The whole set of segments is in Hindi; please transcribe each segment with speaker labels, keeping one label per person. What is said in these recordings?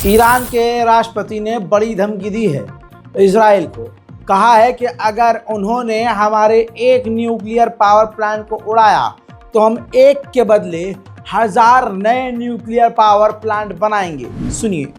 Speaker 1: ईरान के राष्ट्रपति ने बड़ी धमकी दी है इजराइल को। कहा है कि अगर उन्होंने हमारे एक न्यूक्लियर पावर प्लांट को उड़ाया तो हम एक के बदले 1000 नए न्यूक्लियर पावर प्लांट बनाएंगे। सुनिए।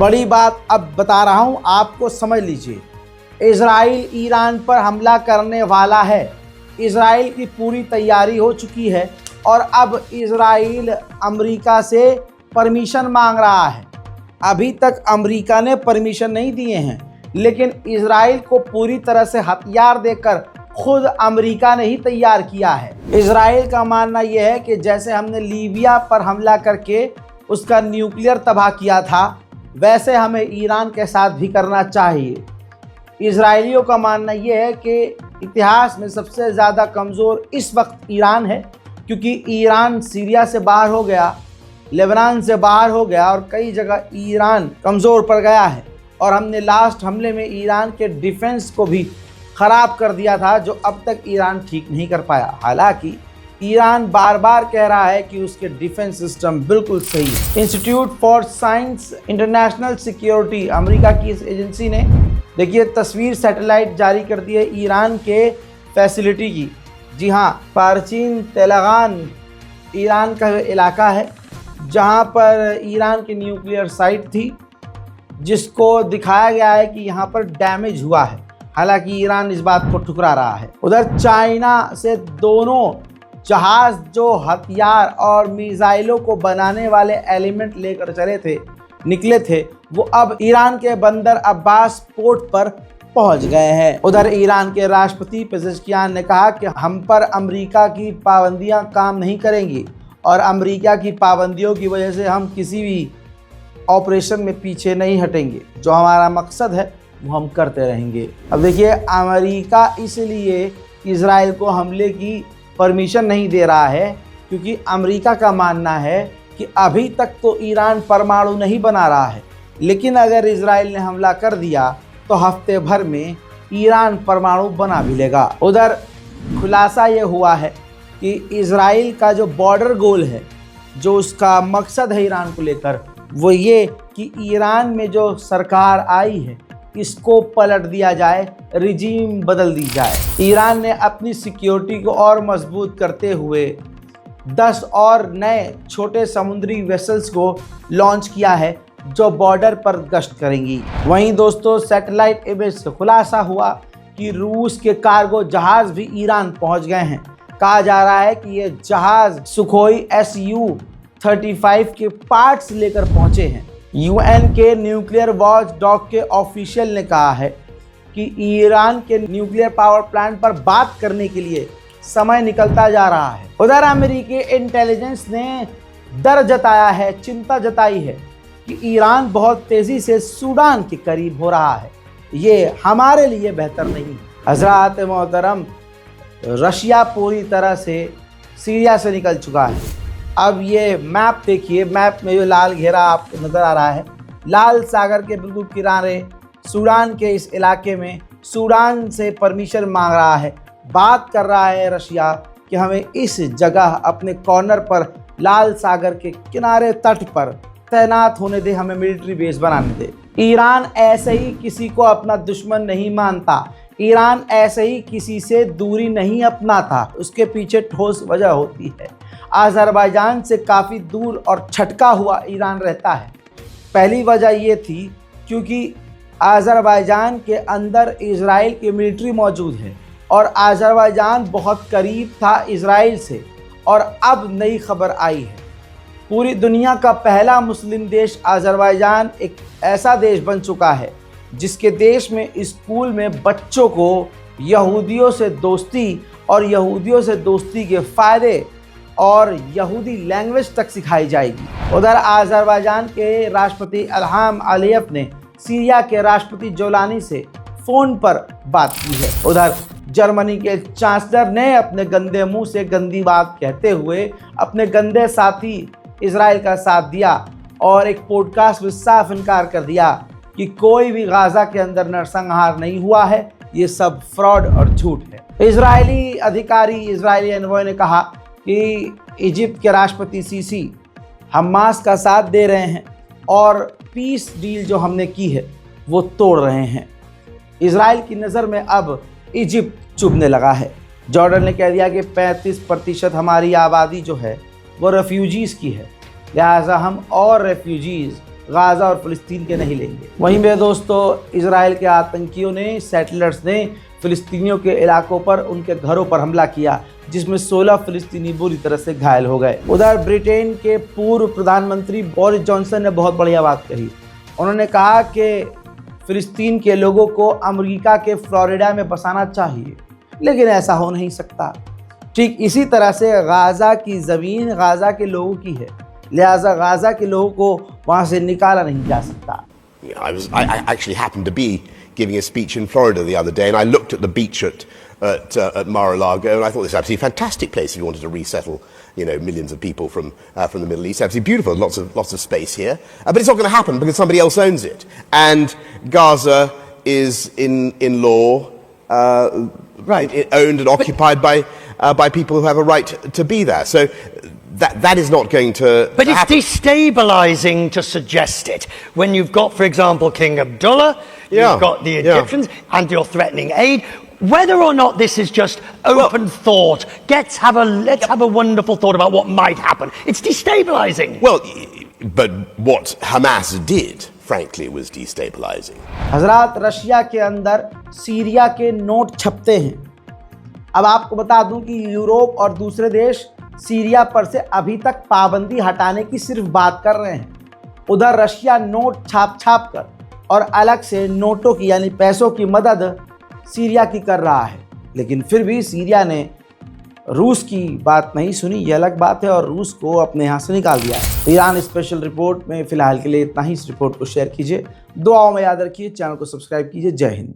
Speaker 1: बड़ी बात अब बता रहा हूं, आपको समझ लीजिए। इजराइल ईरान पर हमला करने वाला है। इजराइल की पूरी तैयारी हो चुकी है और अब इजराइल अमेरिका से परमिशन मांग रहा है। अभी तक अमेरिका ने परमिशन नहीं दिए हैं, लेकिन इजराइल को पूरी तरह से हथियार देकर खुद अमेरिका ने ही तैयार किया है। इजराइल का मानना यह है कि जैसे हमने लीबिया पर हमला करके उसका न्यूक्लियर तबाह किया था, वैसे हमें ईरान के साथ भी करना चाहिए। इजराइलियों का मानना यह है कि इतिहास में सबसे ज़्यादा कमज़ोर इस वक्त ईरान है, क्योंकि ईरान सीरिया से बाहर हो गया, लेबनान से बाहर हो गया और कई जगह ईरान कमज़ोर पड़ गया है। और हमने लास्ट हमले में ईरान के डिफेंस को भी ख़राब कर दिया था, जो अब तक ईरान ठीक नहीं कर पाया। हालांकि ईरान बार बार कह रहा है कि उसके डिफेंस सिस्टम बिल्कुल सही है। Institute for science international security, America की इस एजेंसी ने देखिए तस्वीर सैटेलाइट जारी कर दी है ईरान के फैसिलिटी की। जी हाँ, पारचीन तेलगान ईरान का इलाका है जहाँ पर ईरान की न्यूक्लियर साइट थी, जिसको दिखाया गया है कि यहाँ पर डैमेज हुआ है। हालांकि ईरान इस बात को ठुकरा रहा है। उधर चाइना से दोनों जहाज़ जो हथियार और मिसाइलों को बनाने वाले एलिमेंट लेकर निकले थे, वो अब ईरान के बंदर अब्बास पोर्ट पर पहुंच गए हैं। उधर ईरान के राष्ट्रपति पेजेश्कियान ने कहा कि हम पर अमेरिका की पाबंदियां काम नहीं करेंगी और अमेरिका की पाबंदियों की वजह से हम किसी भी ऑपरेशन में पीछे नहीं हटेंगे। जो हमारा मकसद है वो हम करते रहेंगे। अब देखिए, अमेरिका इसलिए इजराइल को हमले की परमिशन नहीं दे रहा है क्योंकि अमेरिका का मानना है कि अभी तक तो ईरान परमाणु नहीं बना रहा है, लेकिन अगर इजराइल ने हमला कर दिया तो हफ्ते भर में ईरान परमाणु बना भी लेगा। उधर खुलासा ये हुआ है कि इजराइल का जो बॉर्डर गोल है, जो उसका मकसद है ईरान को लेकर, वो ये कि ईरान में जो सरकार आई है इसको पलट दिया जाए, रिजीम बदल दी जाए। ईरान ने अपनी सिक्योरिटी को और मजबूत करते हुए 10 और नए छोटे समुद्री वेसल्स को लॉन्च किया है जो बॉर्डर पर गश्त करेंगी। वहीं दोस्तों, सैटेलाइट इमेज से खुलासा हुआ कि रूस के कार्गो जहाज़ भी ईरान पहुंच गए हैं। कहा जा रहा है कि ये जहाज़ सुखोई Su-35 के पार्ट्स लेकर पहुंचे हैं। यूएन के न्यूक्लियर वॉच डॉग के ऑफिशियल ने कहा है कि ईरान के न्यूक्लियर पावर प्लांट पर बात करने के लिए समय निकलता जा रहा है। उधर अमेरिकी इंटेलिजेंस ने डर जताया है, चिंता जताई है कि ईरान बहुत तेज़ी से सूडान के करीब हो रहा है। ये हमारे लिए बेहतर नहीं है। हज़रात मोहतरम, रशिया पूरी तरह से सीरिया से निकल चुका है। अब ये मैप देखिए, मैप में जो लाल घेरा आपको नज़र आ रहा है, लाल सागर के बिल्कुल किनारे सूडान के इस इलाके में सूडान से परमिशन मांग रहा है। बात कर रहा है रशिया कि हमें इस जगह अपने कॉर्नर पर लाल सागर के किनारे तट पर तैनात होने दे, हमें मिलिट्री बेस बनाने दे। ईरान ऐसे ही किसी को अपना दुश्मन नहीं मानता। ईरान ऐसे ही किसी से दूरी नहीं अपनाता। उसके पीछे ठोस वजह होती है। अज़रबैजान से काफ़ी दूर और छटका हुआ ईरान रहता है। पहली वजह ये थी क्योंकि अज़रबैजान के अंदर इजराइल की मिलिट्री मौजूद है और अज़रबैजान बहुत करीब था इजराइल से। और अब नई खबर आई है, पूरी दुनिया का पहला मुस्लिम देश अज़रबैजान एक ऐसा देश बन चुका है जिसके देश में स्कूल में बच्चों को यहूदियों से दोस्ती और यहूदियों से दोस्ती के फ़ायदे और यहूदी लैंग्वेज तक सिखाई जाएगी। उधर अज़रबैजान के राष्ट्रपति इल्हाम अलीयव ने सीरिया के राष्ट्रपति जोलानी से फ़ोन पर बात की है। उधर जर्मनी के चांसलर ने अपने गंदे मुंह से गंदी बात कहते हुए अपने गंदे साथी इजराइल का साथ दिया और एक पॉडकास्ट में साफ इनकार कर दिया कि कोई भी गाज़ा के अंदर नरसंहार नहीं हुआ है, ये सब फ्रॉड और झूठ है। इजरायली अधिकारी, इजरायली एनवॉय ने कहा कि इजिप्ट के राष्ट्रपति सीसी हमास का साथ दे रहे हैं और पीस डील जो हमने की है वो तोड़ रहे हैं। इजराइल की नज़र में अब इजिप्ट चुभने लगा है। जॉर्डन ने कह दिया कि 35% हमारी आबादी जो है वो रेफ्यूजीज़ की है, लिहाजा हम और रेफ्यूजीज़ गाज़ा और फ़लस्तीन के नहीं लेंगे। वहीं मेरे दोस्तों, इजराइल के आतंकियों ने, सेटलर्स ने फ़लस्तीनियों के इलाकों पर, उनके घरों पर हमला किया, जिसमें 16 फ़लस्तीनी बुरी तरह से घायल हो गए। उधर ब्रिटेन के पूर्व प्रधानमंत्री बोरिस जॉनसन ने बहुत बढ़िया बात कही। उन्होंने कहा कि फ़लस्तीन के लोगों को अमेरिका के फ्लोरिडा में बसाना चाहिए, लेकिन ऐसा हो नहीं सकता। ठीक इसी तरह से गाज़ा की ज़मीन गाज़ा के लोगों की है, लिहाजा गाज़ा के लोगों को वहाँ से निकाला नहीं जा सकता।
Speaker 2: I actually happened to be giving a speech in Florida the other day, and I looked at the beach at Mar-a-Lago, and I thought this is an absolutely fantastic place if you wanted to resettle, millions of people from the Middle East. Absolutely beautiful, lots of space here, but it's not going to happen because somebody else owns it, and Gaza is in law owned and occupied by people who have a right to be there. So that is not going to
Speaker 3: But it's
Speaker 2: happen.
Speaker 3: destabilizing to suggest it when you've got, for example, King Abdullah, you've got the Egyptians, and you're threatening aid. Whether or not this is just open thought, let's have a wonderful thought about what might happen. It's destabilizing.
Speaker 2: Well, but what Hamas did, frankly, was destabilizing.
Speaker 1: हजरात, रशिया के अंदर सीरिया के नोट छपते हैं। अब आपको बता दूं कि यूरोप और दूसरे देश सीरिया पर से अभी तक पाबंदी हटाने की सिर्फ बात कर रहे हैं। उधर रशिया नोट छाप कर और अलग से नोटों की यानी पैसों की मदद सीरिया की कर रहा है, लेकिन फिर भी सीरिया ने रूस की बात नहीं सुनी, ये अलग बात है, और रूस को अपने यहाँ से निकाल दिया है। ईरान स्पेशल रिपोर्ट में फ़िलहाल के लिए इतना ही। इस रिपोर्ट को शेयर कीजिए, दुआओं में याद रखिए, चैनल को सब्सक्राइब कीजिए। जय हिंद।